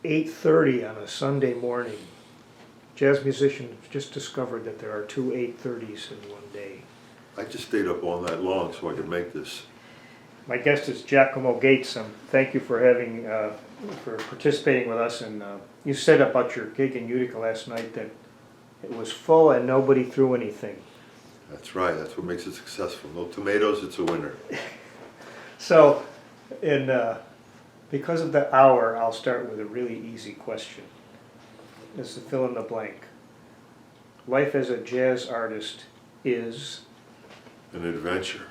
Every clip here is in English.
8:30 on a Sunday morning. Jazz musicians just discovered that there are two 8:30s in one day. I just stayed up all night long so I could make this. My guest is Giacomo Gates. Thank you for for participating with us. And you said about your gig in Utica last night that it was full and nobody threw anything. That's right, that's what makes it successful. No tomatoes, it's a winner. So, because of the hour, I'll start with a really easy question. This is fill in the blank. Life as a jazz artist is? An adventure.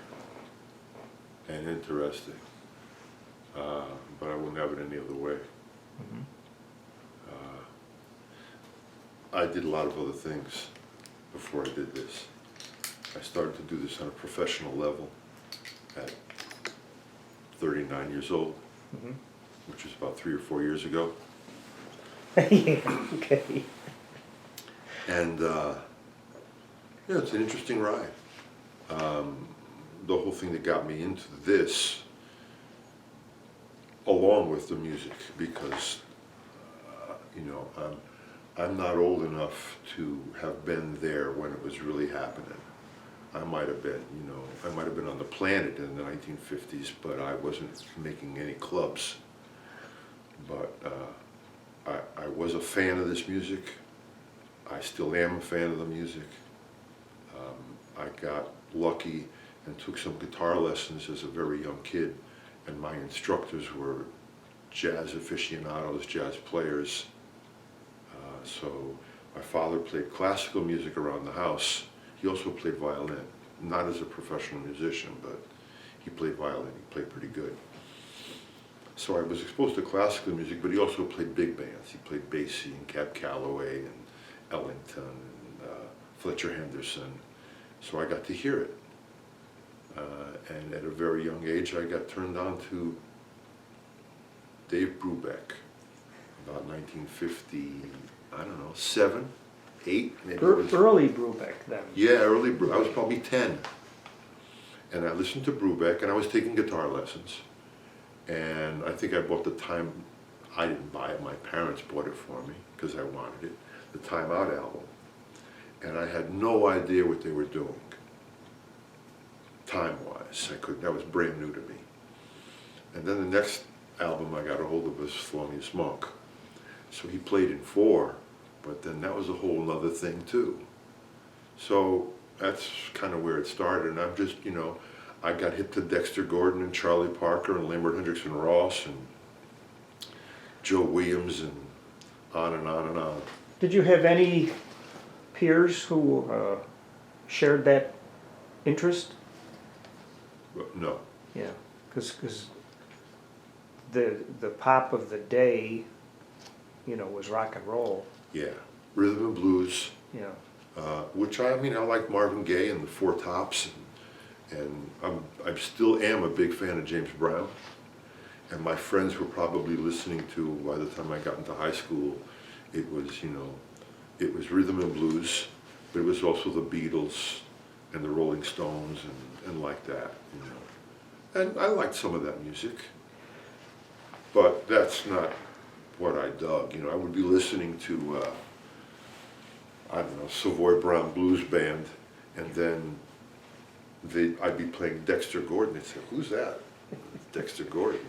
And interesting. But I wouldn't have it any other way. Mm-hmm. I did a lot of other things before I did this. I started to do this on a professional level at 39 years old, Mm-hmm. which was about 3 or 4 years ago. Yeah, okay. And yeah, it's an interesting ride. The whole thing that got me into this, along with the music, because you know, I'm not old enough to have been there when it was really happening. I might have been, you know, I might have been on the planet in the 1950s, but I wasn't making any clubs. But I was a fan of this music. I still am a fan of the music. I got lucky and took some guitar lessons as a very young kid, and my instructors were jazz aficionados, jazz players. So my father played classical music around the house. He also played violin, not as a professional musician, but he played violin. He played pretty good. So I was exposed to classical music, but he also played big bands. He played Basie and Cab Calloway and Ellington and Fletcher Henderson. So I got to hear it. And at a very young age, I got turned on to Dave Brubeck, about 1950, I don't know, 7, 8, maybe. Early Brubeck then. Yeah, early Brubeck. I was probably 10. And I listened to Brubeck, and I was taking guitar lessons. And I think I bought the Time, I didn't buy it, my parents bought it for me, because I wanted it, the Time Out album. And I had no idea what they were doing, time-wise. That was brand new to me. And then the next album I got a hold of was Thelonious Monk. So he played in 4, but then that was a whole nother thing too. So that's kind of where it started, and I'm just, you know, I got hip to Dexter Gordon and Charlie Parker and Lambert Hendrickson Ross and Joe Williams and on and on and on. Did you have any peers who shared that interest? No. Yeah, because the pop of the day, you know, was rock and roll. Yeah, rhythm and blues. Yeah. Which I mean, I like Marvin Gaye and the Four Tops, and I still am a big fan of James Brown. And my friends were probably listening to, by the time I got into high school, it was, you know, it was rhythm and blues, but it was also the Beatles and the Rolling Stones and like that, you know. And I liked some of that music, but that's not what I dug. You know, I would be listening to, I don't know, Savoy Brown Blues Band, and then I'd be playing Dexter Gordon. They'd say, "Who's that?" Dexter Gordon.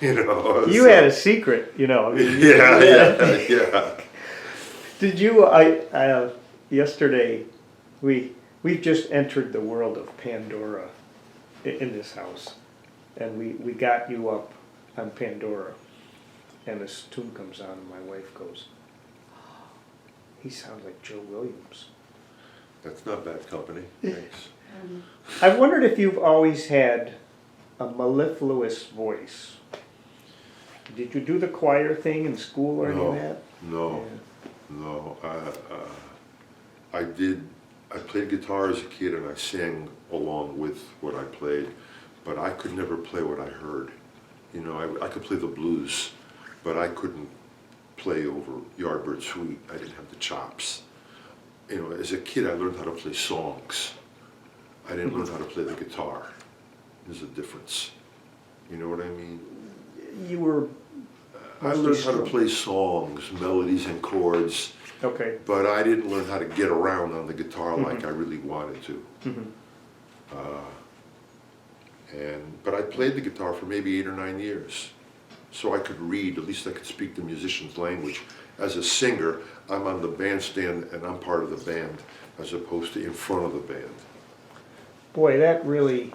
You know. You had a secret, you know. I mean, yeah. Did you? Yesterday, we've just entered the world of Pandora in this house, and we got you up on Pandora, and this tune comes on, and my wife goes, "He sounds like Joe Williams." That's not bad company. Thanks. I wondered if you've always had a mellifluous voice. Did you do the choir thing in school or any of that? No. Yeah. No. I did. I played guitar as a kid, and I sang along with what I played, but I could never play what I heard. You know, I could play the blues, but I couldn't play over Yardbird Suite. I didn't have the chops. You know, as a kid, I learned how to play songs. I didn't learn how to play the guitar. There's a difference. You know what I mean? You were I learned how to play songs, melodies and chords, Okay. but I didn't learn how to get around on the guitar like I really wanted to. But I played the guitar for maybe 8 or 9 years, so I could read, at least I could speak the musician's language. As a singer, I'm on the bandstand and I'm part of the band, as opposed to in front of the band. Boy, that really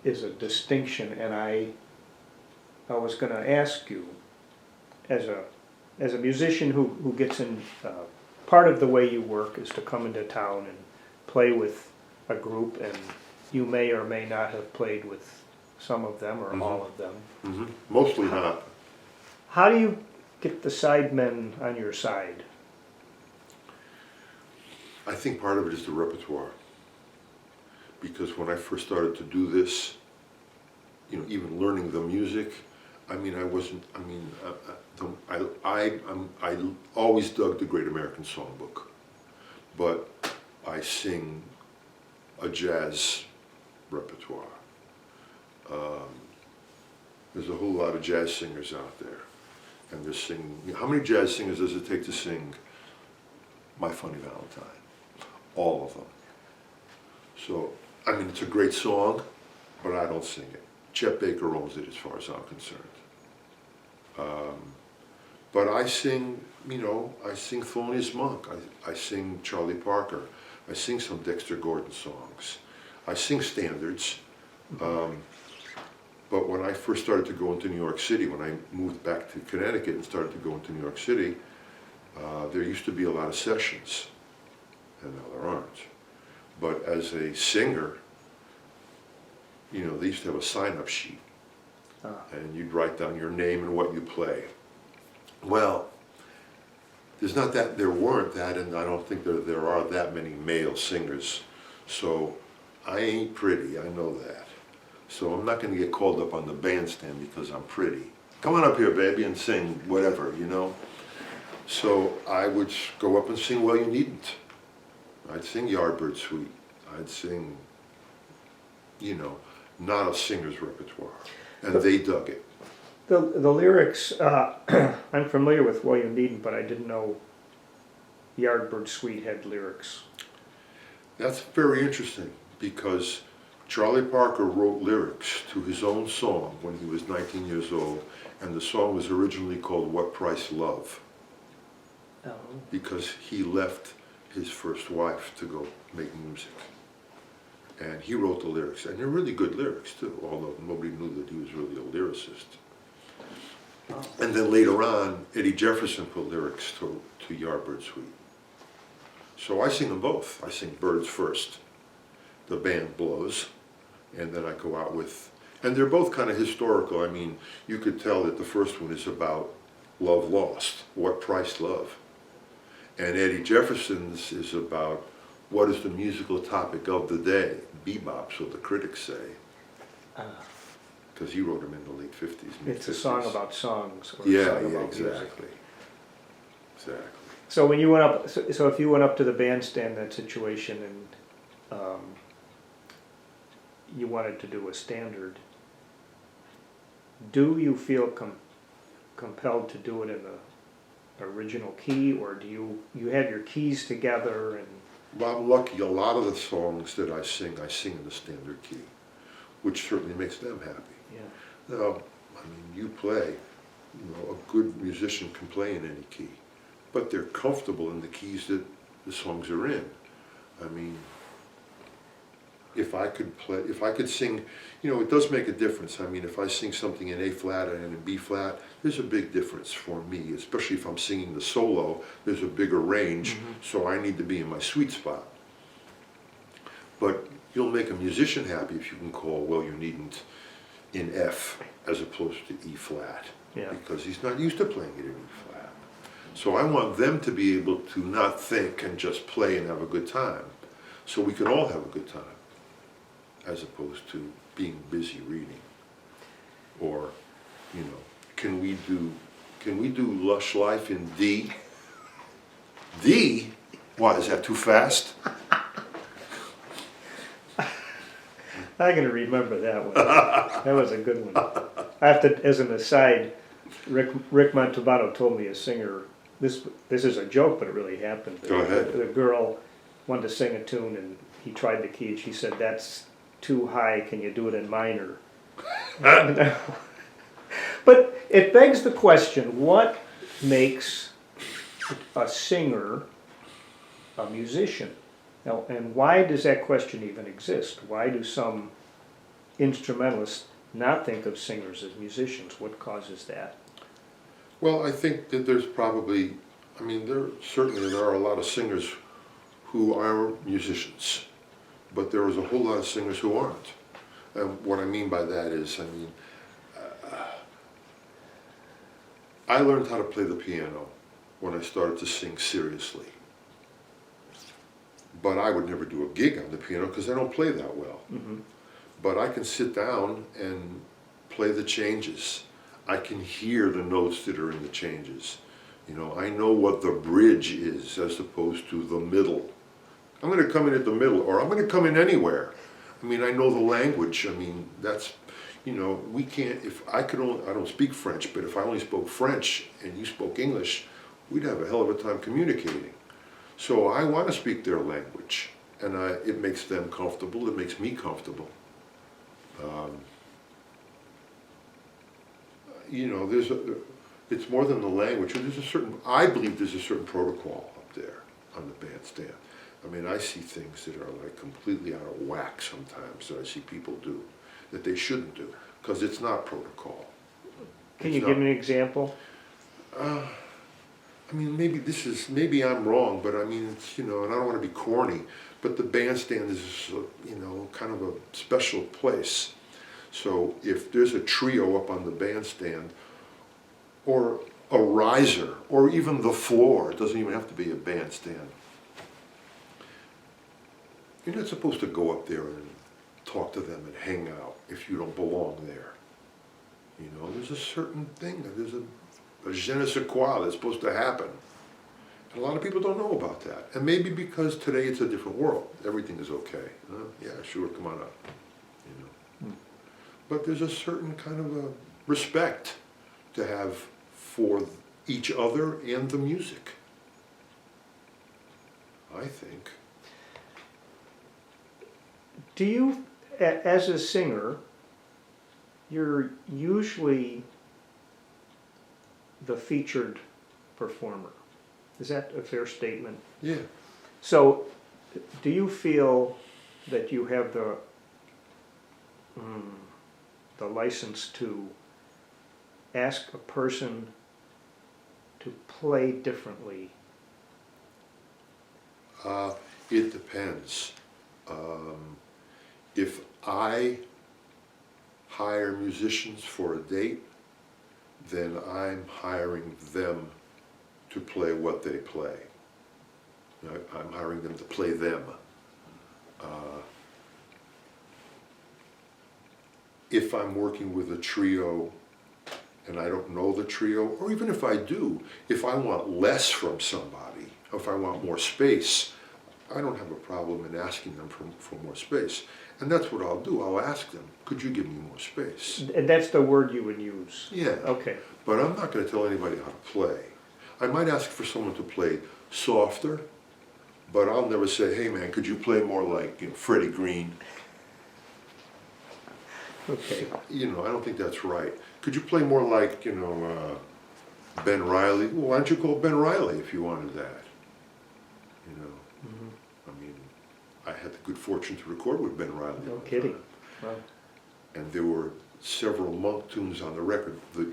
is a distinction, and I was going to ask you, as a musician who gets in, part of the way you work is to come into town and play with a group, and you may or may not have played with some of them or all of them. Mostly not. How do you get the sidemen on your side? I think part of it is the repertoire. Because when I first started to do this, you know, even learning the music, I mean, I always dug the Great American Songbook, but I sing a jazz repertoire. There's a whole lot of jazz singers out there, and they're singing. How many jazz singers does it take to sing My Funny Valentine? All of them. So, I mean, it's a great song, but I don't sing it. Chet Baker owns it as far as I'm concerned. But I sing, you know, I sing Thelonious Monk, I sing Charlie Parker, I sing some Dexter Gordon songs, I sing standards. But when I first started to go into New York City, when I moved back to Connecticut and started to go into New York City, there used to be a lot of sessions, and now there aren't. But as a singer, you know, they used to have a sign-up sheet, and you'd write down your name and what you play. Well, there weren't that, and I don't think there are that many male singers. So I ain't pretty, I know that. So I'm not going to get called up on the bandstand because I'm pretty. Come on up here, baby, and sing whatever, you know. So I would go up and sing Well You Needn't. I'd sing Yardbird Suite. I'd sing, you know, not a singer's repertoire. And they dug it. The lyrics, I'm familiar with Well You Needn't, but I didn't know Yardbird Suite had lyrics. That's very interesting because Charlie Parker wrote lyrics to his own song when he was 19 years old, and the song was originally called What Price Love? Oh. Because he left his first wife to go make music. And he wrote the lyrics, and they're really good lyrics too, although nobody knew that he was really a lyricist. And then later on, Eddie Jefferson put lyrics to Yardbird Suite. So I sing them both. I sing Birds first, the band blows, and then I go out with, and they're both kind of historical. I mean, you could tell that the first one is about love lost, what price love. And Eddie Jefferson's is about what is the musical topic of the day, bebop, so the critics say. Because he wrote them in the late 50s. It's a song about songs. Or Yeah, a song yeah, about music. exactly. Exactly. So when you went up, so if you went up to the bandstand, that situation, and you wanted to do a standard, do you feel compelled to do it in the original key, or do you have your keys together and? Well, I'm lucky. A lot of the songs that I sing in the standard key, which certainly makes them happy. Yeah. Now, I mean, you play, you know, a good musician can play in any key, but they're comfortable in the keys that the songs are in. I mean, if I could sing, you know, it does make a difference. I mean, if I sing something in A flat and in B flat, there's a big difference for me, especially if I'm singing the solo, there's a bigger range, so I need to be in my sweet spot. But you'll make a musician happy if you can call Well You Needn't in F as opposed to E flat, because he's not used to playing it in E flat. So I want them to be able to not think and just play and have a good time, so we can all have a good time, as opposed to being busy reading. Or, you know, can we do Lush Life in D? D? What, is that too fast? I'm going to remember that one. That was a good one. I have to, as an aside, Rick Montalbano told me a singer, this is a joke, but it really happened. Go ahead. The girl wanted to sing a tune and he tried the key and she said, "That's too high, can you do it in minor?" But it begs the question, what makes a singer a musician? Now, and why does that question even exist? Why do some instrumentalists not think of singers as musicians? What causes that? Well, I think that there's probably, I mean, there are a lot of singers who are musicians, but there is a whole lot of singers who aren't. And what I mean by that is, I mean, I learned how to play the piano when I started to sing seriously. But I would never do a gig on the piano because I don't play that well. Mm-hmm. But I can sit down and play the changes. I can hear the notes that are in the changes. You know, I know what the bridge is as opposed to the middle. I'm going to come in at the middle, or I'm going to come in anywhere. I mean, I know the language. I mean, that's, you know, we can't, if I could only, I don't speak French, but if I only spoke French and you spoke English, we'd have a hell of a time communicating. So I want to speak their language, and it makes them comfortable, it makes me comfortable. You know, it's more than the language. I believe there's a certain protocol up there on the bandstand. I mean, I see things that are like completely out of whack sometimes that I see people do, that they shouldn't do, because it's not protocol. Can you give me an example? I mean, maybe I'm wrong, but I mean, it's, you know, and I don't want to be corny, but the bandstand is, you know, kind of a special place. So if there's a trio up on the bandstand, or a riser, or even the floor, it doesn't even have to be a bandstand. You're not supposed to go up there and talk to them and hang out if you don't belong there. You know, there's a certain thing, there's a je ne sais quoi that's supposed to happen. And a lot of people don't know about that. And maybe because today it's a different world. Everything is okay. Yeah, sure, come on up. You know. But there's a certain kind of a respect to have for each other and the music, I think. Do you, as a singer, you're usually the featured performer. Is that a fair statement? Yeah. So, do you feel that you have the license to ask a person to play differently? It depends. If I hire musicians for a date, then I'm hiring them to play what they play. I'm hiring them to play them. If I'm working with a trio and I don't know the trio, or even if I do, if I want less from somebody, if I want more space, I don't have a problem in asking them for more space. And that's what I'll do. I'll ask them, could you give me more space? And that's the word you would use? Yeah. Okay. But I'm not going to tell anybody how to play. I might ask for someone to play softer, but I'll never say, hey man, could you play more like, you know, Freddie Green? Okay. You know, I don't think that's right. Could you play more like, you know, Ben Riley? Well, why don't you call Ben Riley if you wanted that? You know, I mean, I had the good fortune to record with Ben Riley. No kidding. Wow. And there were several Monk tunes on the record. The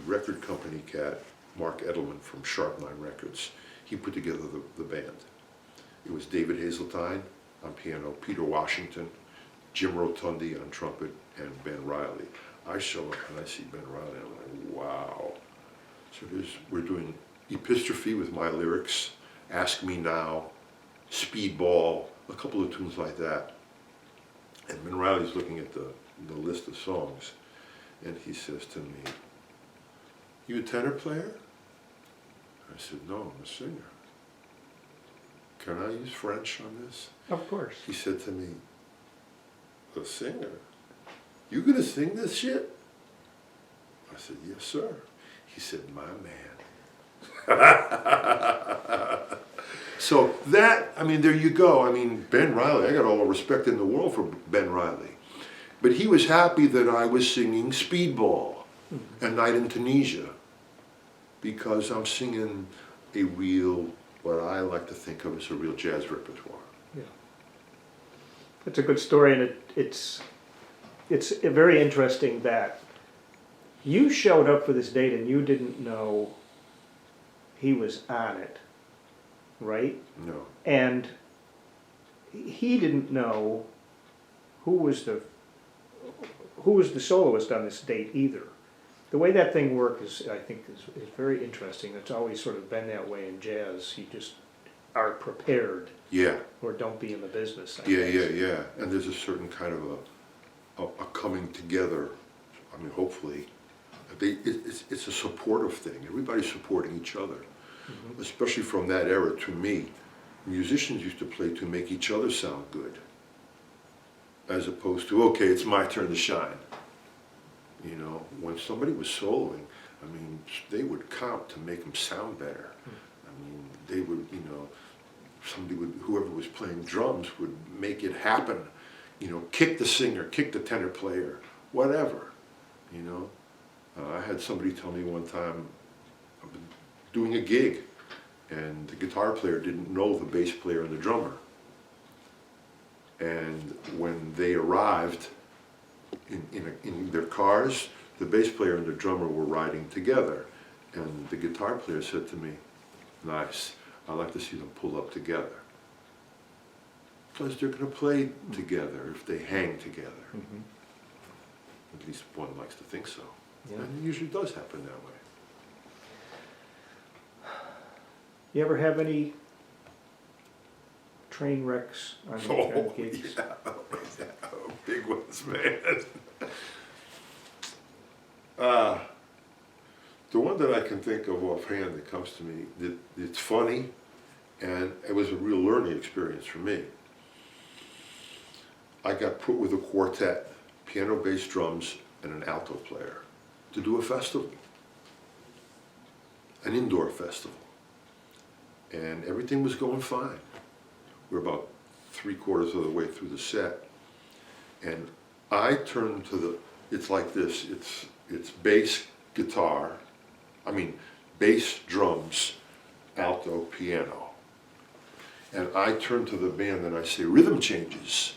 record company cat, Mark Edelman from Sharpline Records, he put together the band. It was David Hazeltine on piano, Peter Washington, Jim Rotundi on trumpet, and Ben Riley. I show up and I see Ben Riley and I'm like, wow. So we're doing Epistrophe with my lyrics, Ask Me Now, Speedball, a couple of tunes like that. And Ben Riley's looking at the list of songs and he says to me, you a tenor player? I said, no, I'm a singer. Can I use French on this? Of course. He said to me, a singer? You gonna sing this shit? I said, yes, sir. He said, my man. So that, I mean, there you go. I mean, Ben Riley, I got all the respect in the world for Ben Riley. But he was happy that I was singing Speedball and Night in Tunisia, because I'm singing a real, what I like to think of as a real jazz repertoire. Yeah. It's a good story, and it's very interesting that you showed up for this date and you didn't know he was on it, right? No. And he didn't know who was the soloist on this date either. The way that thing works is, I think, is very interesting. It's always sort of been that way in jazz. You just are prepared. Yeah. Or don't be in the business. I Yeah, guess. yeah. And there's a certain kind of a coming together. I mean, hopefully, it's a supportive thing. Everybody's supporting each other. Mm-hmm. Especially from that era, to me, musicians used to play to make each other sound good, as opposed to, okay, it's my turn to shine. You know, when somebody was soloing, I mean, they would count to make them sound better. I mean, they would, you know, whoever was playing drums would make it happen. You know, kick the singer, kick the tenor player, whatever, you know. I had somebody tell me one time, I was doing a gig, and the guitar player didn't know the bass player and the drummer. And when they arrived in their cars, the bass player and the drummer were riding together. And the guitar player said to me, nice, I'd like to see them pull up together. Because they're going to play together if they hang together. Mm-hmm. At least one likes to think so. Yeah. And it usually does happen that way. You ever have any train wrecks on gigs? Yeah. Oh, big ones, man. The one that I can think of offhand that comes to me, it's funny, and it was a real learning experience for me. I got put with a quartet, piano, bass, drums, and an alto player, to do a festival, an indoor festival. And everything was going fine. We're about 3/4 of the way through the set, and I turned to it's like this, it's bass, guitar, bass, drums, alto, piano. And I turn to the band and I say, rhythm changes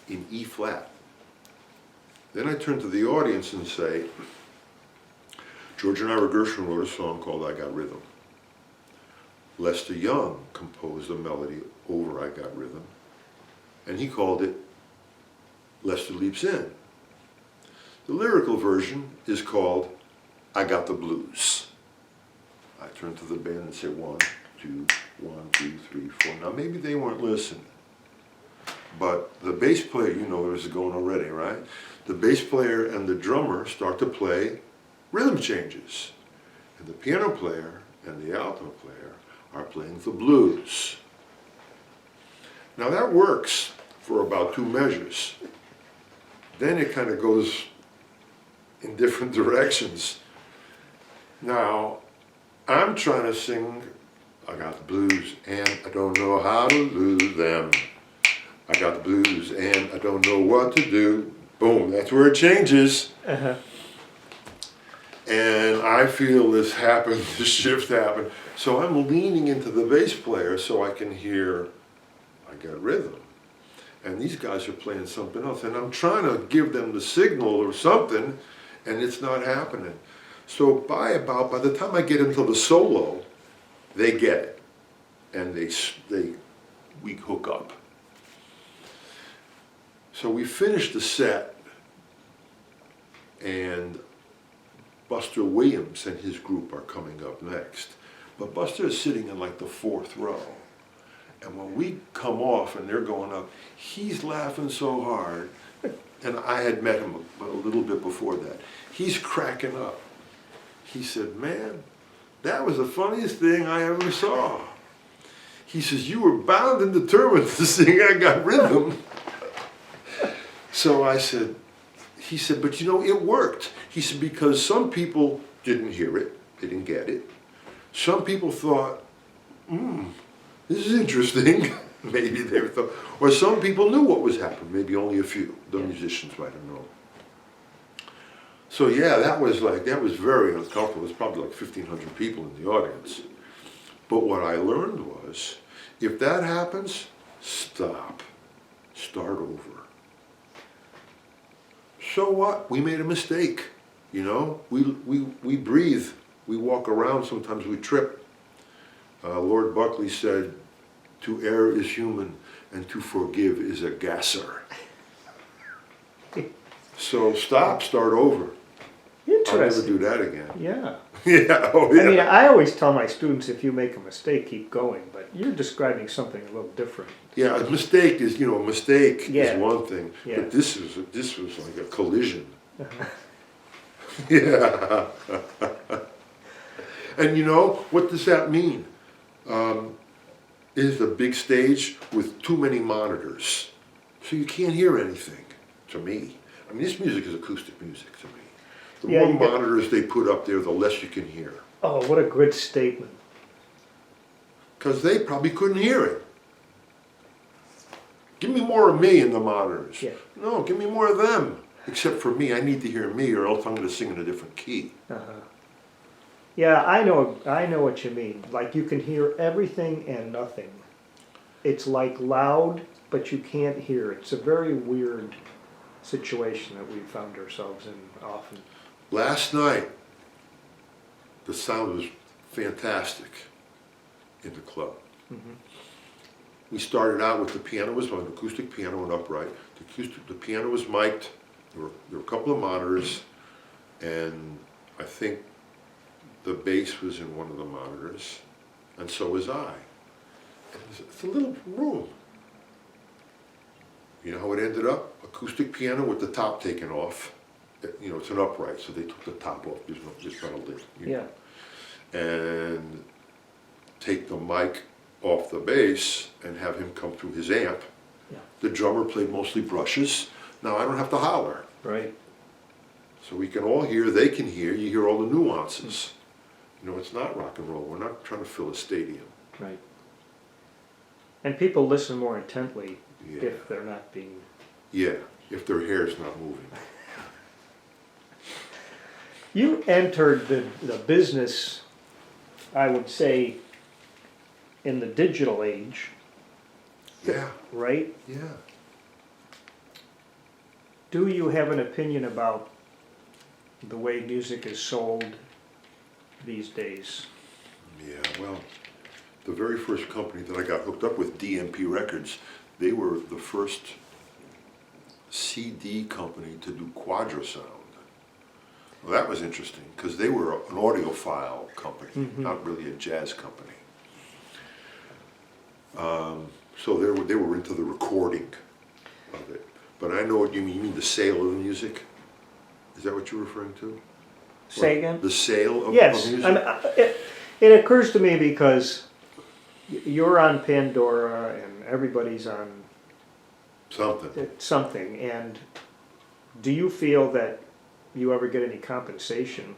in E flat. Then I turn to the audience and say, George and Ira Gershwin wrote a song called I Got Rhythm. Lester Young composed a melody over I Got Rhythm, and he called it Lester Leaps In. The lyrical version is called I Got the Blues. I turn to the band and say 1, 2, 1, 2, 3, 4. Now maybe they weren't listening, but the bass player, you know where this is going already, right? The bass player and the drummer start to play rhythm changes, and the piano player and the alto player are playing the blues. Now that works for about 2 measures. Then it kind of goes in different directions. Now, I'm trying to sing, I got the blues and I don't know how to lose them. I got the blues and I don't know what to do. Boom, that's where it changes. Uh-huh. And I feel this happen, this shift happen. So I'm leaning into the bass player so I can hear, I got rhythm. And these guys are playing something else. And I'm trying to give them the signal or something, and it's not happening. So by the time I get into the solo, they get it. And we hook up. So we finish the set, and Buster Williams and his group are coming up next. But Buster is sitting in like the 4th row. And when we come off and they're going up, he's laughing so hard. And I had met him a little bit before that. He's cracking up. He said, man, that was the funniest thing I ever saw. He says, you were bound and determined to sing I Got Rhythm. So he said, but you know, it worked. He said, because some people didn't hear it. They didn't get it. Some people thought, this is interesting. Maybe they thought, or some people knew what was happening. Maybe only a few. The musicians might have known. So yeah, that was very uncomfortable. It was probably like 1,500 people in the audience. But what I learned was, if that happens, stop. Start over. So what? We made a mistake. You know, we breathe. We walk around. Sometimes we trip. Lord Buckley said, to err is human, and to forgive is a gasser. So stop, start over. I'll never do that again. Yeah. Yeah, oh yeah. I mean, I always tell my students, if you make a mistake, keep going, but you're describing something a little different. Yeah, a mistake is, a mistake Yeah. is one thing, Yeah. but this was like a collision. Yeah. And what does that mean? It is a big stage with too many monitors, so you can't hear anything, to me. I mean, this music is acoustic music to me. The Yeah, more monitors they put up there, the less you can hear. Oh, what a good statement. Because they probably couldn't hear it. Give me more of me in the monitors. Yeah. No, give me more of them. Except for me, I need to hear me, or else I'm going to sing in a different key. Yeah, I know what you mean. Like you can hear everything and nothing. It's like loud, but you can't hear. It's a very weird situation that we found ourselves in often. Last night, the sound was fantastic in the club. We started out with the piano was an acoustic piano and upright. The piano was mic'd. There were a couple of monitors, and I think the bass was in one of the monitors, and so was I. And it's a little room. You know how it ended up? Acoustic piano with the top taken off. It's an upright, so they took the top off. There's not a lid. Yeah. And take the mic off the bass and have him come through his amp. Yeah. The drummer played mostly brushes. Now I don't have to holler. Right. So we can all hear, they can hear, you hear all the nuances. It's not rock and roll. We're not trying to fill a stadium. Right. And people listen more intently Yeah. if they're not being... Yeah, if their hair's not moving. You entered the business, I would say, in the digital age, Yeah, right? yeah. Do you have an opinion about the way music is sold these days? Yeah, well, the very first company that I got hooked up with, DMP Records, they were the first CD company to do quadrasound. Well, that was interesting, because they were an audiophile company, not really a jazz company. So they were into the recording of it. But I know what you mean. You mean the sale of the music? Is that what you're referring to? Say again? The sale of Yes. music? It occurs to me because you're on Pandora and everybody's on Something. And do you feel that you ever get any compensation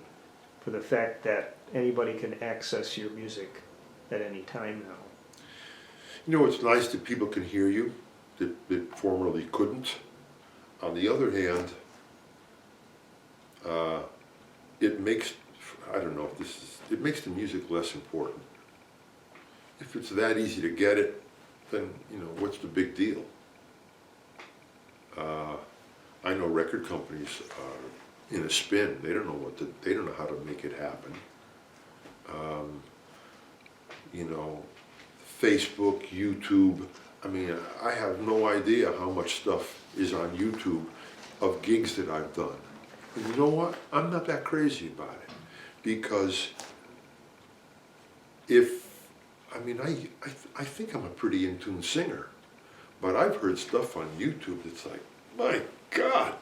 for the fact that anybody can access your music at any time now? It's nice that people can hear you that formerly couldn't. On the other hand, it makes, I don't know if this is, it makes the music less important. If it's that easy to get it, then, what's the big deal? I know record companies are in a spin. They don't know how to make it happen. Facebook, YouTube. I mean, I have no idea how much stuff is on YouTube of gigs that I've done. And you know what? I'm not that crazy about it, because I think I'm a pretty in-tune singer, but I've heard stuff on YouTube that's like, my God,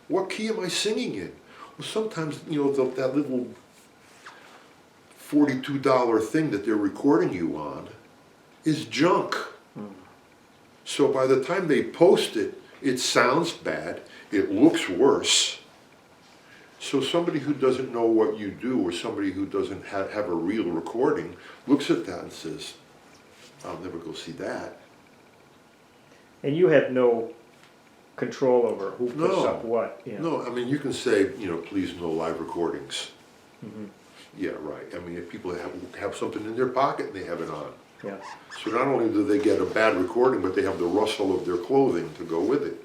what key am I singing in? Well, sometimes, that little $42 thing that they're recording you on is junk. So by the time they post it, it sounds bad, it looks worse, So somebody who doesn't know what you do, or somebody who doesn't have a real recording, looks at that and says, I'll never go see that. And you have no control over who puts No. up what. Yeah. No, I mean, you can say, please no live recordings. Mm-hmm. Yeah, right. I mean, if people have something in their pocket and they have it on. Yeah. So not only do they get a bad recording, but they have the rustle of their clothing to go with it.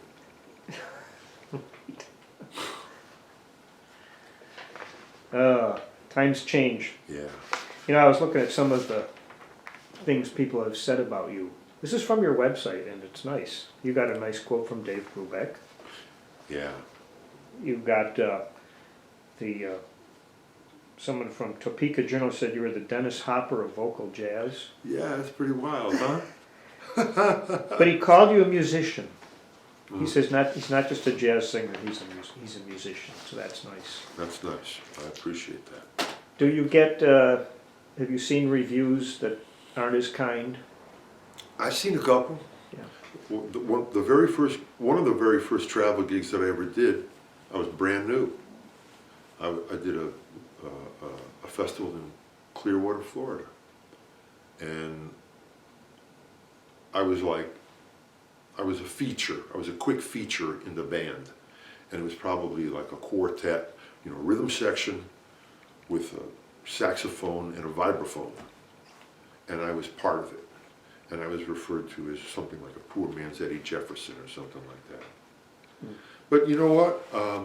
Times change. Yeah. I was looking at some of the things people have said about you. This is from your website, and it's nice. You got a nice quote from Dave Brubeck. Yeah. You got someone from Topeka Journal said you were the Dennis Hopper of vocal jazz. Yeah, that's pretty wild, huh? But he called you a musician. He says he's not just a jazz singer, he's a musician, so that's nice. That's nice. I appreciate that. Do you get, have you seen reviews that aren't as kind? I've seen a couple. Yeah. One of the very first travel gigs that I ever did, I was brand new. I did a festival in Clearwater, Florida. And I was a feature. I was a quick feature in the band. And it was probably like a quartet, rhythm section with a saxophone and a vibraphone. And I was part of it. And I was referred to as something like a poor man's Eddie Jefferson or something like that. Mm. But you know what? I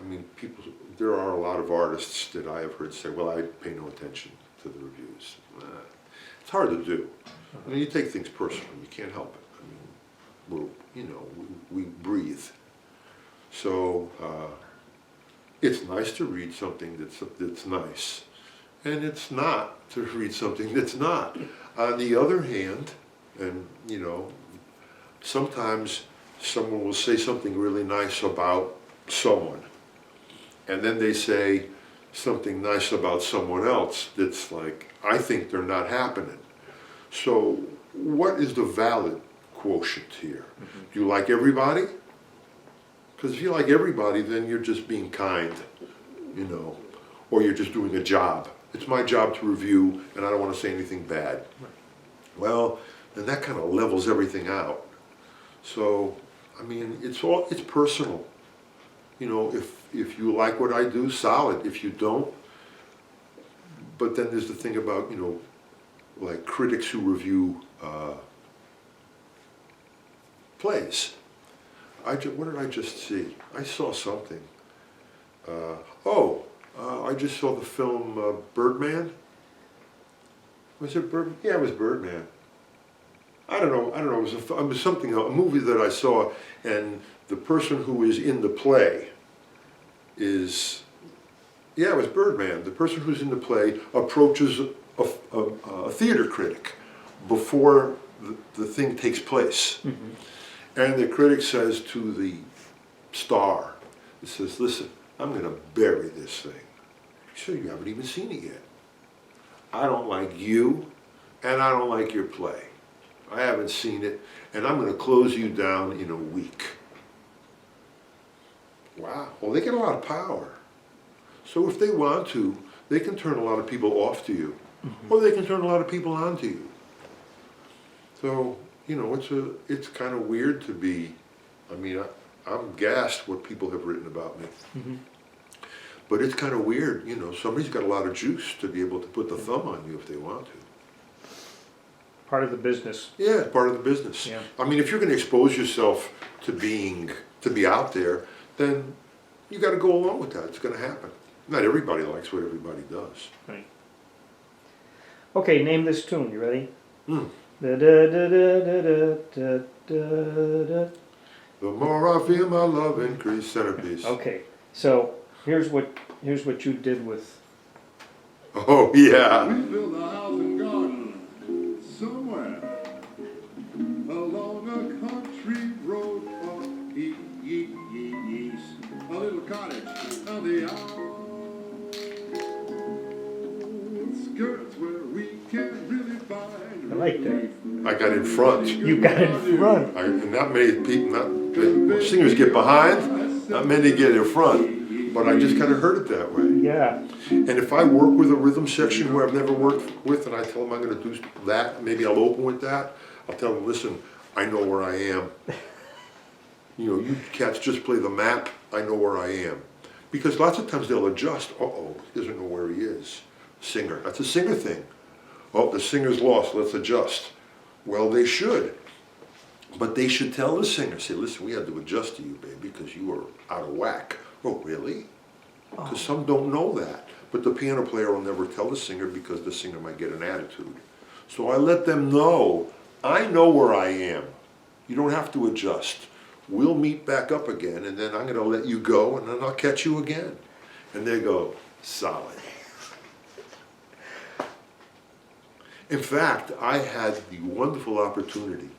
mean, there are a lot of artists that I have heard say, well, I pay no attention to the reviews. It's hard to do. I mean, you take things personally. You can't help it. I mean, we breathe. So it's nice to read something that's nice. And it's not to read something that's not. On the other hand, and sometimes someone will say something really nice about someone, and then they say something nice about someone else that's like, I think they're not happening. So what is the valid quotient here? Mm-hmm. Do you like everybody? Because if you like everybody, then you're just being kind, or you're just doing a job. It's my job to review, and I don't want to say anything bad. Right. Well, then that kind of levels everything out. So, I mean, it's personal. If you like what I do, solid. If you don't, but then there's the thing about, like critics who review plays. What did I just see? I saw something. I just saw the film Birdman. Was it Birdman? Yeah, it was Birdman. I don't know. It was something, a movie that I saw, and the person who is in the play is, it was Birdman. The person who's in the play approaches a theater critic before the thing takes place. Mm-hmm. And the critic says to the star, he says, listen, I'm going to bury this thing. So you haven't even seen it yet. I don't like you, and I don't like your play. I haven't seen it, and I'm going to close you down in a week. Wow. Well, they get a lot of power. So if they want to, they can turn a lot of people off to you, mm-hmm. or they can turn a lot of people on to you. So, it's kind of weird to be, I'm gassed what people have written about me. Mm-hmm. But it's kind of weird, somebody's got a lot of juice to be able to put the thumb on you if they want to. Part of the business. Yeah, it's part of the business. Yeah. I mean, if you're going to expose yourself to be out there, then you got to go along with that. It's going to happen. Not everybody likes what everybody does. Right. Okay, name this tune. You ready? Mm. Da, da, da, da, da, da, da, da. The more I feel my love increase, centerpiece. Okay, so here's what you did with. Oh yeah. We built a house and garden somewhere along a country road for east. A little cottage on the outskirts where we can really find. I like that. I got in front. You got in front. And not many people, singers get behind. Not many get in front, but I just kind of heard it that way. Yeah. And if I work with a rhythm section who I've never worked with and I tell them I'm going to do that, maybe I'll open with that, I'll tell them, listen, I know where I am. You know, you cats just play the map, I know where I am. Because lots of times they'll adjust, uh-oh, he doesn't know where he is. Singer, that's a singer thing. Oh, the singer's lost, let's adjust. Well, they should. But they should tell the singer, say, listen, we had to adjust to you, baby, because you were out of whack. Oh, really? Because some don't know that. But the piano player will never tell the singer because the singer might get an attitude. So I let them know, I know where I am. You don't have to adjust. We'll meet back up again, and then I'm going to let you go, and then I'll catch you again. And they go, solid. In fact, I had the wonderful opportunity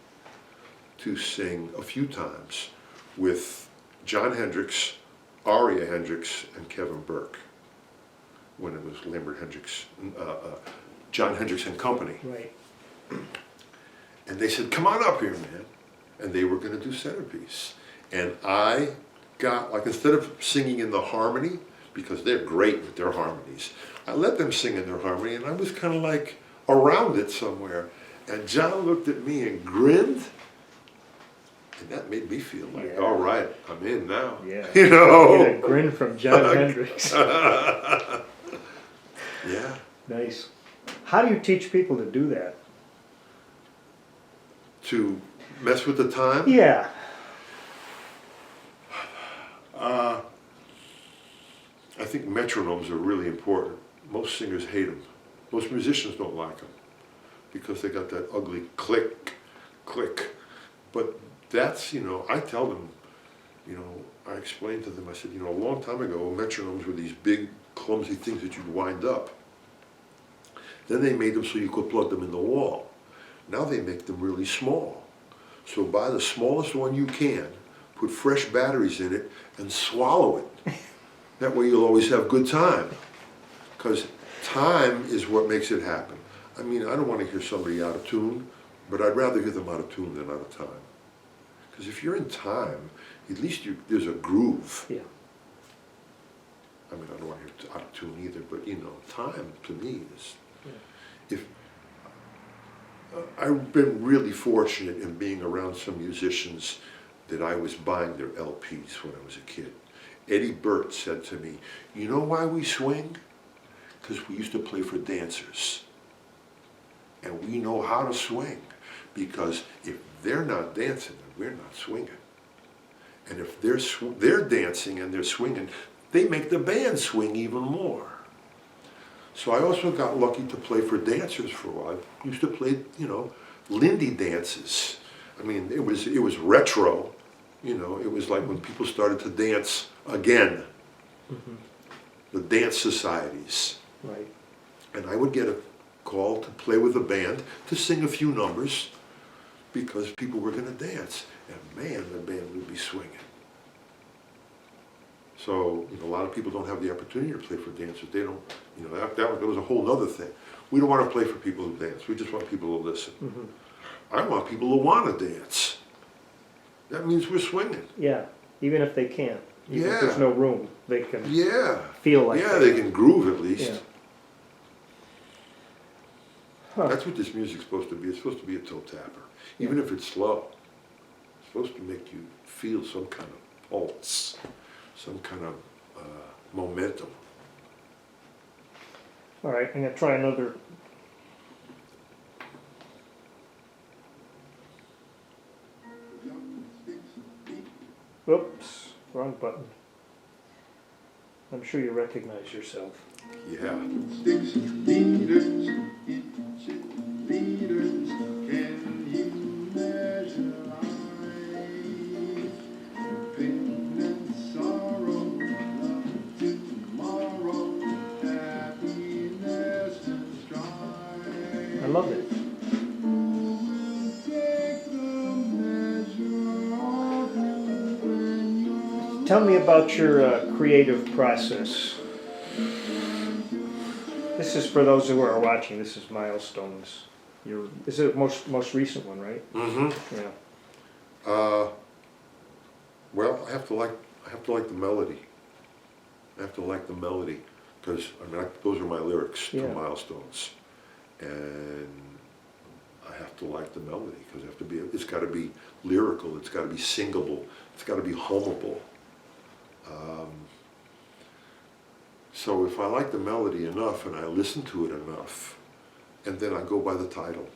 to sing a few times with John Hendricks, Aria Hendricks, and Kevin Burke when it was Lambert Hendricks, John Hendricks and Company. Right. And they said, come on up here, man. And they were going to do Centerpiece. And I got, like, instead of singing in the harmony, because they're great with their harmonies, I let them sing in their harmony, and I was kind of like around it somewhere. And John looked at me and grinned, and that made me feel like, Yeah. all right, I'm in now. Yeah. You know? Get a grin from John Hendricks. Yeah. Nice. How do you teach people to do that? To mess with the time? Yeah. I think metronomes are really important. Most singers hate them. Most musicians don't like them because they got that ugly click, click. But that's, you know, I tell them, you know, I explained to them, I said, you know, a long time ago, metronomes were these big, clumsy things that you'd wind up. Then they made them so you could plug them in the wall. Now they make them really small. So buy the smallest one you can, put fresh batteries in it, and swallow it. That way you'll always have good time. Because time is what makes it happen. I mean, I don't want to hear somebody out of tune, but I'd rather hear them out of tune than out of time. Because if you're in time, at least there's a groove. Yeah. I mean, I don't want to hear out of tune either, but you know, time to me is, if I've been really fortunate in being around some musicians that I was buying their LPs when I was a kid. Eddie Burt said to me, you know why we swing? Because we used to play for dancers. And we know how to swing. Because if they're not dancing, then we're not swinging. And if they're dancing and they're swinging, they make the band swing even more. So I also got lucky to play for dancers for a while. I used to play, you know, Lindy dances. I mean, it was retro. You know, it was like when people started to dance again. Mm-hmm. The dance societies. Right. And I would get a call to play with a band, to sing a few numbers, because people were going to dance. And man, the band would be swinging. So, you know, a lot of people don't have the opportunity to play for dancers. They don't, you know, that was a whole other thing. We don't want to play for people who dance. We just want people to listen. Mm-hmm. I want people to want to dance. That means we're swinging. Yeah, even if they can't. Even if there's no room, they can feel like they can groove at least. Yeah. Huh. That's what this music's supposed to be. It's supposed to be a toe tapper. Even if it's slow. It's supposed to make you feel some kind of pulse, some kind of momentum. All right, I'm going to try another. Whoops, wrong button. I'm sure you recognize yourself. Yeah. Sticks, leaders, inches, leaders, can you measure life? Pain and sorrow, love tomorrow, happiness and strife. I love it. Who will take the measure of you when you're Tell me about your creative process. This is for those who are watching. This is Milestones. This is the most recent one, right? Mm-hmm. Yeah. Well, I have to like I have to like the melody. I have to like the melody, because I mean, those are my lyrics to Yeah. Milestones, and I have to like the melody, because it's got to be lyrical, it's got to be singable, it's got to be hummable. So if I like the melody enough and I listen to it enough, and then I go by the title,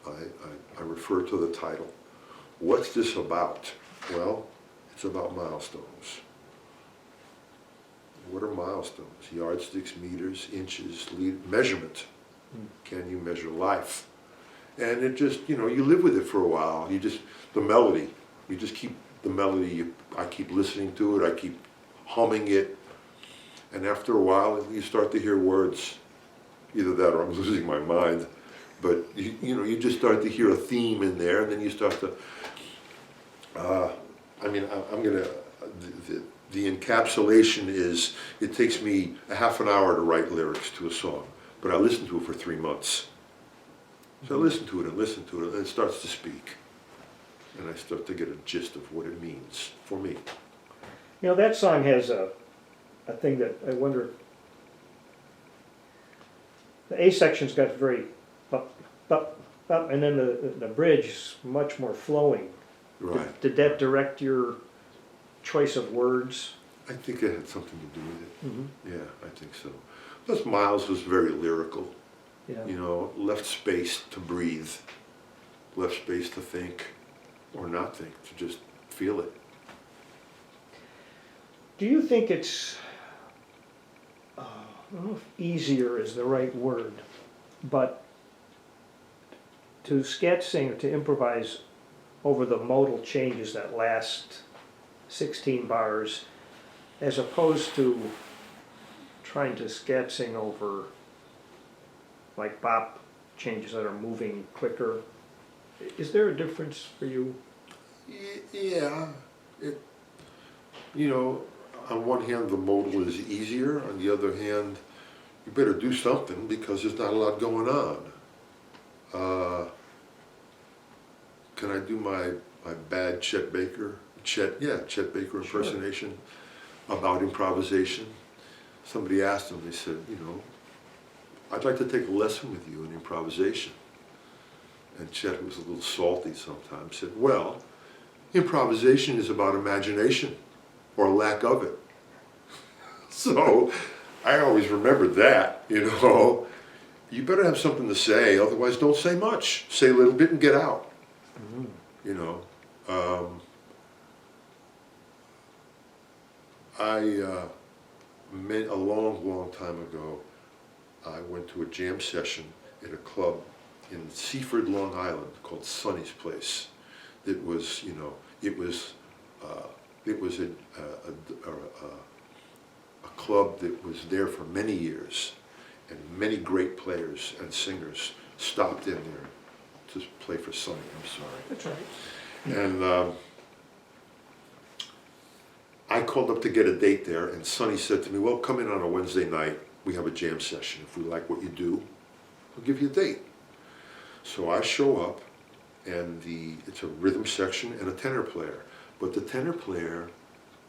I refer to the title. What's this about? Well, it's about milestones. What are milestones? Yardsticks, meters, inches, measurement. Can you measure life? And it just, you live with it for a while. The melody, you just keep the melody, I keep listening to it, I keep humming it. And after a while, you start to hear words. Either that or I'm losing my mind. But, you just start to hear a theme in there, and then you start to, the encapsulation is, it takes me a half an hour to write lyrics to a song, but I listen to it for 3 months. So I listen to it and listen to it, and it starts to speak. And I start to get a gist of what it means for me. That song has a thing that I wonder, the A section's got very up, up, up, and then the bridge is much more flowing. Right. Did that direct your choice of words? I think it had something to do with it. Mm-hmm. Yeah, I think so. Plus Miles was very lyrical. Yeah. Left space to breathe, left space to think, or not think, to just feel it. Do you think it's, I don't know if easier is the right word, but to scat sing or to improvise over the modal changes that last 16 bars, as opposed to trying to scat sing over like bop changes that are moving quicker? Is there a difference for you? Yeah. On one hand, the modal is easier. On the other hand, you better do something because there's not a lot going on. Can I do my bad Chet Baker impersonation about improvisation? Somebody asked him, they said, I'd like to take a lesson with you in improvisation. And Chet, who was a little salty sometimes, said, well, improvisation is about imagination, or lack of it. So I always remembered that, You better have something to say, otherwise don't say much. Say a little bit and get out. Mm-hmm. A long time ago, I went to a jam session at a club in Seaford, Long Island, called Sonny's Place. It was, it was a club that was there for many years, and many great players and singers stopped in there to play for Sonny. I'm sorry. That's right. And I called up to get a date there, and Sonny said to me, well, come in on a Wednesday night. We have a jam session. If we like what you do, I'll give you a date. So I show up, and it's a rhythm section and a tenor player. But the tenor player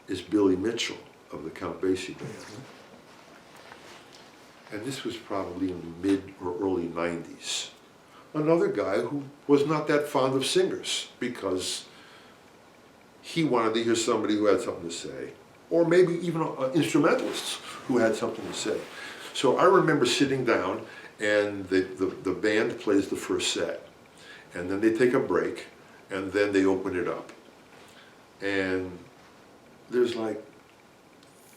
is Billy Mitchell of the Count Basie Band. And this was probably in the mid or early 90s. Another guy who was not that fond of singers because he wanted to hear somebody who had something to say, or maybe even instrumentalists who had something to say. So I remember sitting down, and the band plays the first set, and then they take a break, and then they open it up. And there's like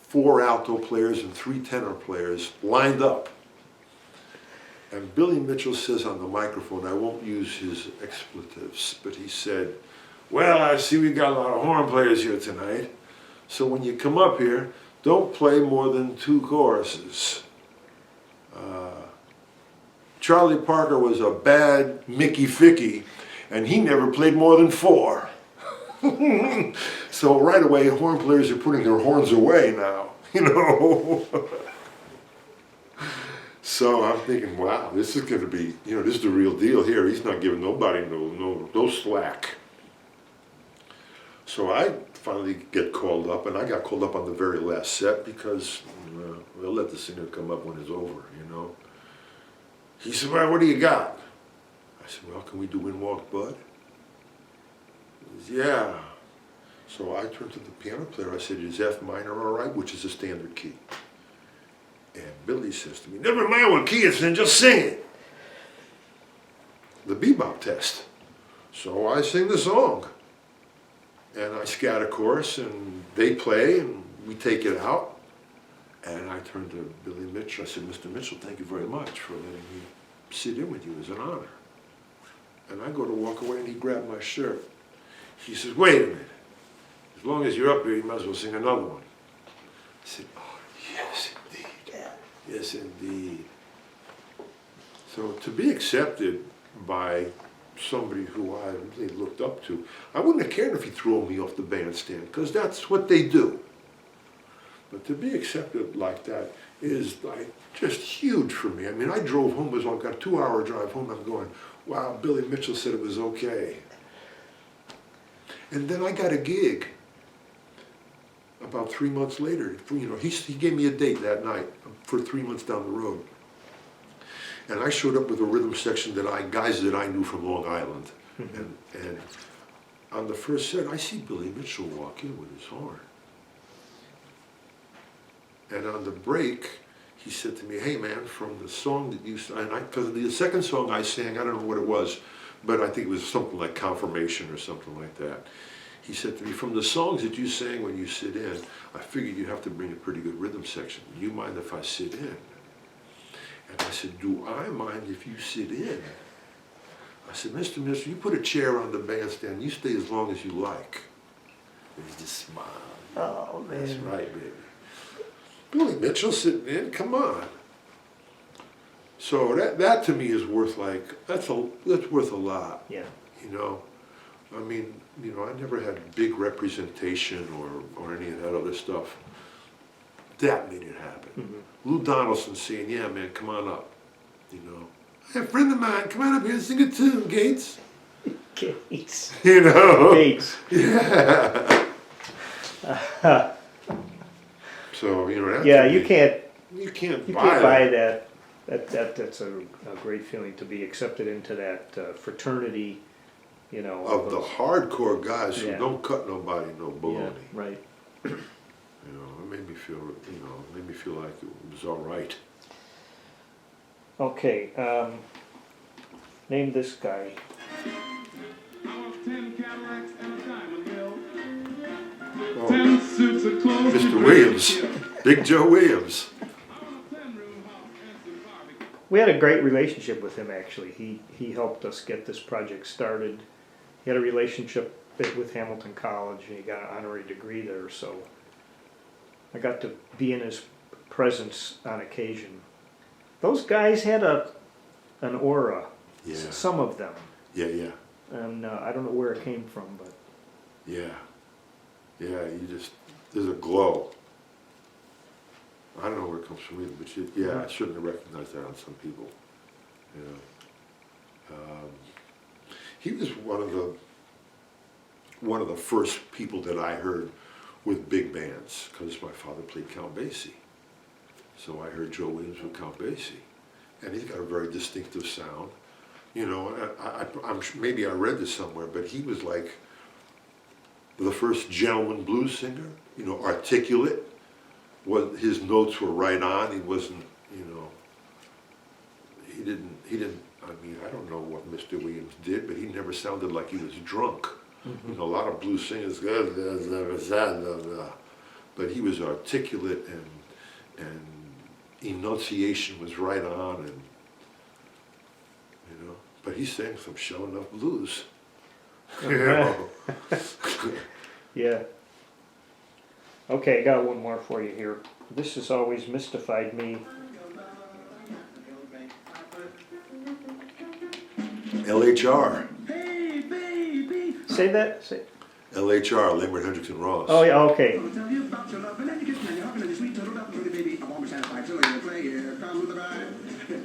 4 alto players and 3 tenor players lined up. And Billy Mitchell says on the microphone, I won't use his expletives, but he said, well, I see we got a lot of horn players here tonight, so when you come up here, don't play more than 2 choruses. Charlie Parker was a bad Mickey Ficky, and he never played more than 4. So right away, horn players are putting their horns away now, So I'm thinking, wow, this is going to be, this is the real deal here. He's not giving nobody no slack. So I finally get called up, and I got called up on the very last set because they'll let the singer come up when it's over, you know. He said, well, what do you got? I said, well, can we do In Walked Bud? He said, yeah. So I turned to the piano player, I said, is F minor all right, which is a standard key? And Billy says to me, never mind what key it's in, just sing it. The bebop test. So I sing the song. And I scat a chorus, and they play, and we take it out. And I turned to Billy Mitchell. I said, Mr. Mitchell, thank you very much for letting me sit in with you. It's an honor. And I go to walk away, and he grabbed my shirt. He says, wait a minute. As long as you're up here, you might as well sing another one. I said, oh, yes, indeed. Yes, indeed. So to be accepted by somebody who I really looked up to, I wouldn't have cared if he threw me off the bandstand, because that's what they do. But to be accepted like that is like just huge for me. I mean, I drove home, I got a 2-hour drive home, I'm going, wow, Billy Mitchell said it was okay. And then I got a gig about 3 months later. You know, he gave me a date that night for 3 months down the road. And I showed up with a rhythm section guys that I knew from Long Island. And on the first set, I see Billy Mitchell walk in with his horn. And on the break, he said to me, hey man, from the song that you sang, because the second song I sang, I don't know what it was, but I think it was something like Confirmation or something like that. He said to me, from the songs that you sang when you sit in, I figured you'd have to bring a pretty good rhythm section. Do you mind if I sit in? And I said, do I mind if you sit in? I said, Mr. Mitchell, you put a chair on the bandstand, you stay as long as you like. And he just smiled. Oh, man. That's right, baby. Billy Mitchell sitting in, come on. So that to me is worth that's worth a lot. Yeah. You know, I mean, you know, I never had big representation or any of that other stuff. That made it happen. Lou Donaldson saying, yeah, man, come on up. You know, hey, a friend of mine, come on up here and sing a tune, Gates. Gates. You know? Gates. Yeah. So, you know, Yeah, you can't buy that. That's a great feeling to be accepted into that fraternity, you know. Of the hardcore guys who Yeah. don't cut nobody no baloney. Yeah, right. You know, it made me feel like it was all right. Okay, name this guy. Oh, Mr. Williams, Big Joe Williams. We had a great relationship with him, actually. He helped us get this project started. He had a relationship with Hamilton College, and he got an honorary degree there, so I got to be in his presence on occasion. Those guys had an aura, Yeah. some of them, Yeah. and I don't know where it came from, but Yeah. There's a glow. I don't know where it comes from either, but I shouldn't have recognized that on some people. You know, he was one of the first people that I heard with big bands, because my father played Count Basie. So I heard Joe Williams with Count Basie, and he's got a very distinctive sound. You know, maybe I read this somewhere, but he was like the first gentleman blues singer. You know, articulate. His notes were right on. He wasn't, you know, he didn't, I mean, I don't know what Mr. Williams did, but he never sounded like he was drunk. You know, a lot of blues singers, but he was articulate and enunciation was right on, and, you know, but he sang some show enough blues. You know? yeah. Okay, I got one more for you here. This has always mystified me. LHR. Say that? LHR, Lambert, Hendricks, and Ross. Oh, yeah, okay.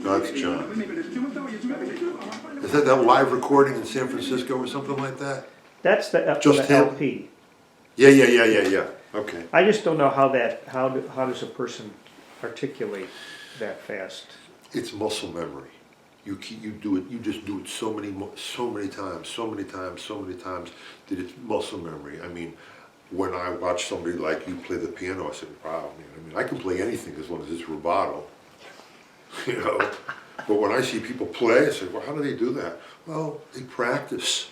That's John. Is that live recording in San Francisco or something like that? That's the Just him? LP. Yeah. Okay. I just don't know how does a person articulate that fast? It's muscle memory. You do it. You just do it so many times that it's muscle memory. I mean, when I watch somebody like you play the piano, I said, "Wow, man! I mean, I can play anything as long as it's rubato." You know. But when I see people play, I say, "Well, how do they do that?" Well, they practice.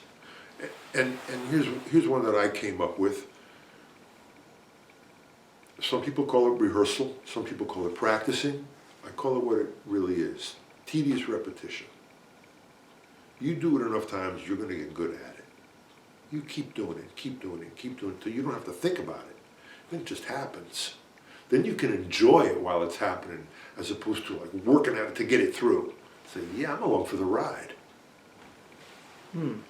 And here's one that I came up with. Some people call it rehearsal. Some people call it practicing. I call it what it really is. Tedious repetition. You do it enough times, you're going to get good at it. You keep doing it until you don't have to think about it. Then it just happens. Then you can enjoy it while it's happening, as opposed to like working at it to get it through. Say, yeah, I'm along for the ride. And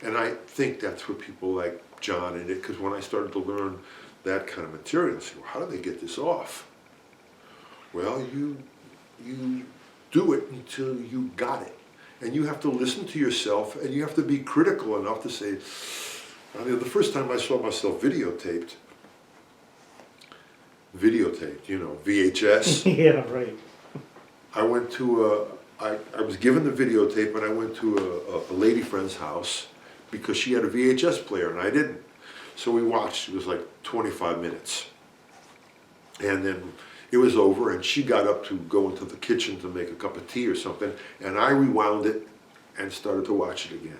I think that's what people like John in it, because when I started to learn that kind of material, I said, well, how do they get this off? Well, you do it until you got it. And you have to listen to yourself, and you have to be critical enough to say, I mean, the first time I saw myself videotaped, you know, VHS. Yeah, right. I went to I was given the videotape, and I went to a lady friend's house because she had a VHS player and I didn't. So we watched. It was like 25 minutes. And then it was over, and she got up to go into the kitchen to make a cup of tea or something, and I rewound it and started to watch it again.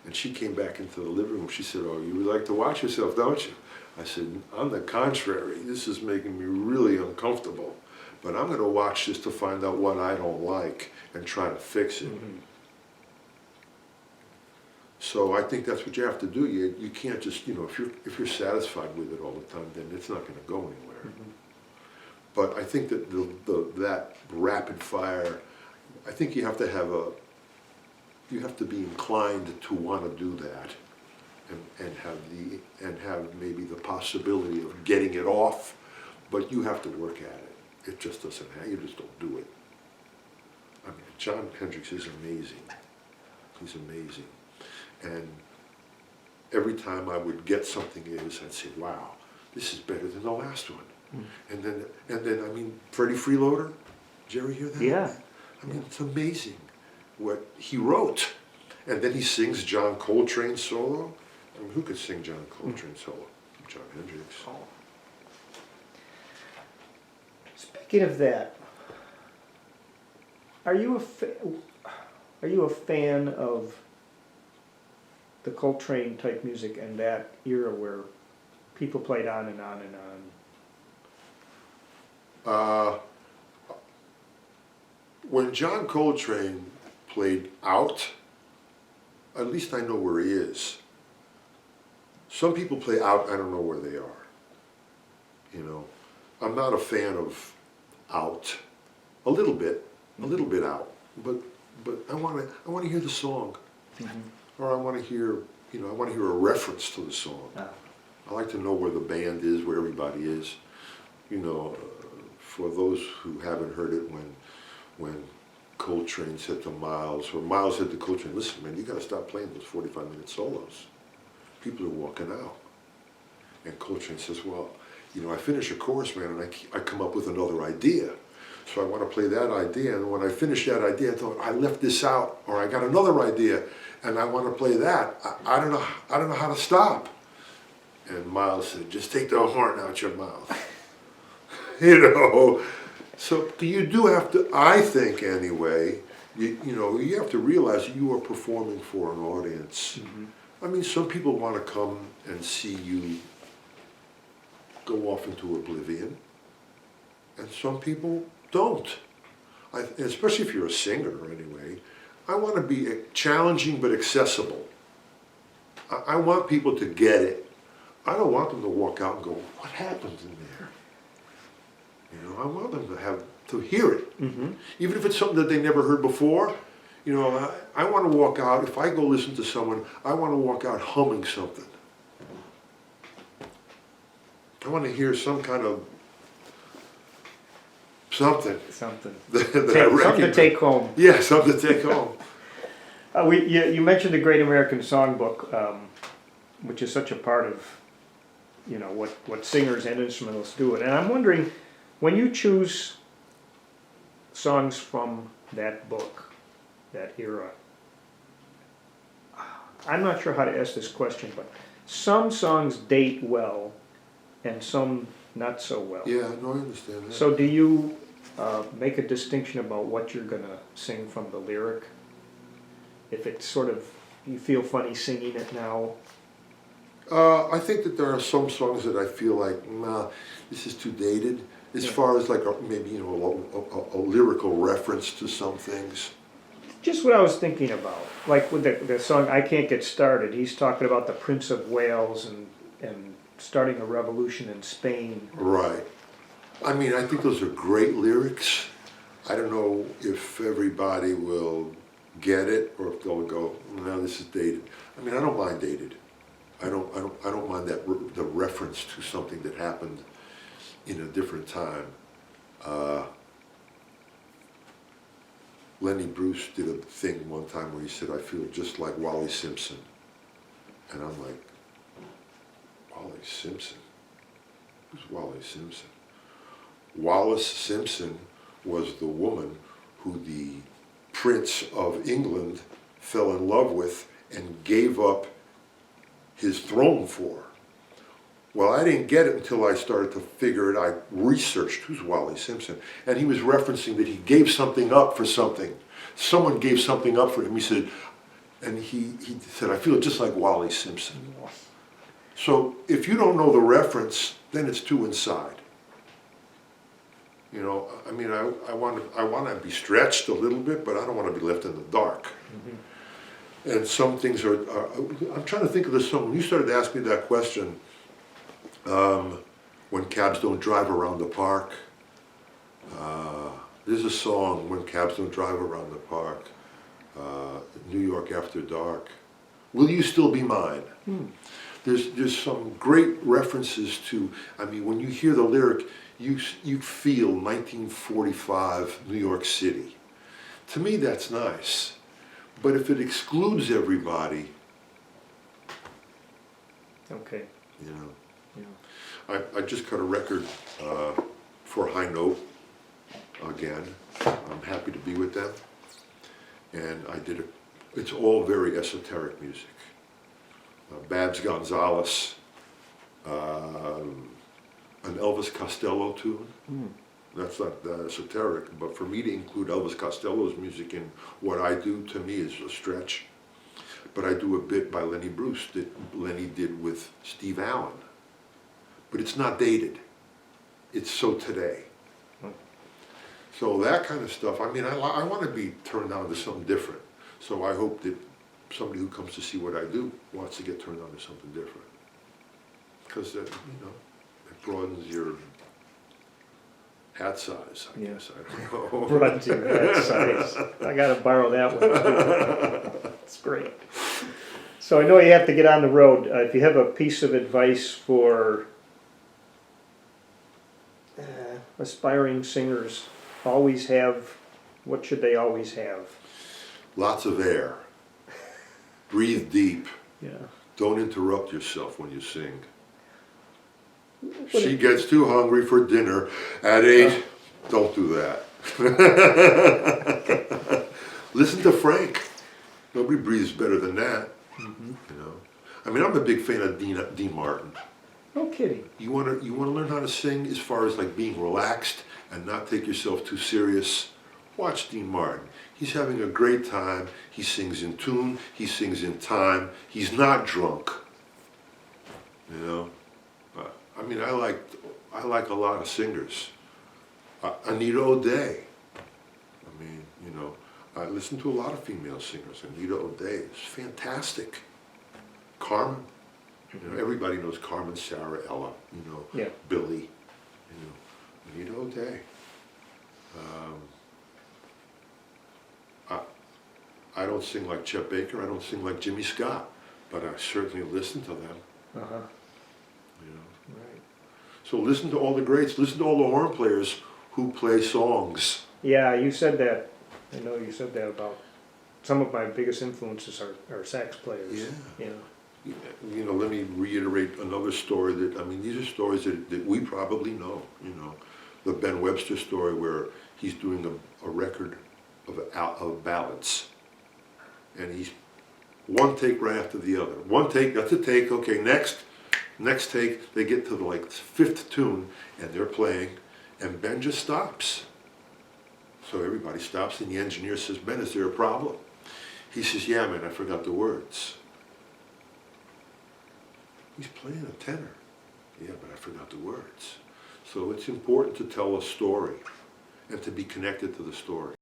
And she came back into the living room. She said, "Oh, you like to watch yourself, don't you?" I said, "On the contrary, this is making me really uncomfortable. But I'm going to watch this to find out what I don't like and try to fix it." So I think that's what you have to do. You can't just, you know, if you're satisfied with it all the time, then it's not going to go anywhere. But I think that that rapid fire, I think you have to be inclined to want to do that, and have maybe the possibility of getting it off, but you have to work at it. It just doesn't happen. You just don't do it. I mean, John Hendricks is amazing. He's amazing. And every time I would get something I'd say, wow, this is better than the last one. And then I mean, Freddie Freeloader, did you ever hear that? Yeah. I mean, it's amazing what he wrote. And then he sings John Coltrane solo. I mean, who could sing John Coltrane solo? John Hendricks. Speaking of that, are you a fan of the Coltrane type music and that era where people played on and on and on? When John Coltrane played out, at least I know where he is. Some people play out, I don't know where they are. You know, I'm not a fan of out. A little bit out. But I want to hear the song, or I want to hear a reference to the song. I like to know where the band is, where everybody is. You know, for those who haven't heard it, when Coltrane said to Miles, or Miles said to Coltrane, "Listen, man, you got to stop playing those 45-minute solos. People are walking out." And Coltrane says, "Well, you know, I finish a chorus, man, and I come up with another idea. So I want to play that idea, and when I finish that idea, I thought, I left this out, or I got another idea, and I want to play that. I don't know how to stop." And Miles said, "Just take the horn out your mouth." You know, so you do have to, I think anyway, you know, you have to realize you are performing for an audience. I mean, some people want to come and see you go off into oblivion, and some people don't. Especially if you're a singer anyway, I want to be challenging but accessible. I want people to get it. I don't want them to walk out and go, "What happened in there?" You know, I want them to hear it. Even if it's something that they never heard before. You know, I want to walk out, if I go listen to someone, I want to walk out humming something. I want to hear some kind of something. Something. Something to take home. Yeah, something to take home. You mentioned the Great American Songbook, which is such a part of you know, what singers and instrumentalists do. And I'm wondering, when you choose songs from that book, that era, I'm not sure how to ask this question, but some songs date well and some not so well. Yeah, no, I understand that. So do you make a distinction about what you're going to sing from the lyric? If it's sort of, you feel funny singing it now? I think that there are some songs that I feel like, nah, this is too dated. As Yeah. far as like maybe, you know, a lyrical reference to some things. Just what I was thinking about. Like with the song I Can't Get Started, he's talking about the Prince of Wales and starting a revolution in Spain. Right. I mean, I think those are great lyrics. I don't know if everybody will get it or if they'll go, no, this is dated. I mean, I don't mind dated. I don't mind that the reference to something that happened in a different time. Lenny Bruce did a thing one time where he said, I feel just like Wally Simpson. And I'm like, Wally Simpson? Who's Wally Simpson? Wallis Simpson was the woman who the Prince of England fell in love with and gave up his throne for. Well, I didn't get it until I started to figure it out. I researched who's Wally Simpson, and he was referencing that he gave something up for something. Someone gave something up for him. He said, and he said, I feel just like Wally Simpson. So if you don't know the reference, then it's too inside. You know, I mean, I want to be stretched a little bit, but I don't want to be left in the dark. Mm-hmm. And some things are, I'm trying to think of this song. When you started to ask me that question, When Cabs Don't Drive Around the Park, there's a song, When Cabs Don't Drive Around the Park, New York After Dark, Will You Still Be Mine? There's some great references to, I mean, when you hear the lyric, you feel 1945 New York City. To me, that's nice. But if it excludes everybody, Okay. you know. Yeah. I just cut a record for High Note again. I'm happy to be with them. And I did it's all very esoteric music. Babs Gonzalez, an Elvis Costello tune. That's not that esoteric, but for me to include Elvis Costello's music in what I do, to me, is a stretch. But I do a bit by Lenny Bruce that Lenny did with Steve Allen. But it's not dated. It's so today. So that kind of stuff, I mean, I want to be turned on to something different. So I hope that somebody who comes to see what I do wants to get turned on to something different. Because, you know, it broadens your hat size, I guess. I don't know. Broadens your hat size. I got to borrow that one. It's great. So I know you have to get on the road. If you have a piece of advice for aspiring singers, always have, what should they always have? Lots of air. Breathe deep. Yeah. Don't interrupt yourself when you sing. She gets too hungry for dinner at 8. Don't do that. Listen to Frank. Nobody breathes better than that. You know. I mean, I'm a big fan of Dean Martin. No kidding. You want to learn how to sing as far as like being relaxed and not take yourself too serious? Watch Dean Martin. He's having a great time. He sings in tune. He sings in time. He's not drunk. You know. I mean, I like a lot of singers. Anita O'Day. I mean, you know, I listen to a lot of female singers. Anita O'Day is fantastic. Carmen. You know, everybody knows Carmen, Sarah, Ella. You know, Yeah. Billy. You know, Anita O'Day. I don't sing like Chet Baker. I don't sing like Jimmy Scott, but I certainly listen to them. Uh-huh. You know. Right. So listen to all the greats. Listen to all the horn players who play songs. Yeah, you said that. I know you said that about some of my biggest influences are sax players. Yeah. You know. You know, let me reiterate another story that, I mean, these are stories that we probably know, you know. The Ben Webster story where he's doing a record of ballads. And he's one take right after the other. One take, that's a take, okay, next take, they get to the like fifth tune and they're playing and Ben just stops. So everybody stops and the engineer says, Ben, is there a problem? He says, yeah, man, I forgot the words. He's playing a tenor. Yeah, but I forgot the words. So it's important to tell a story and to be connected to the story.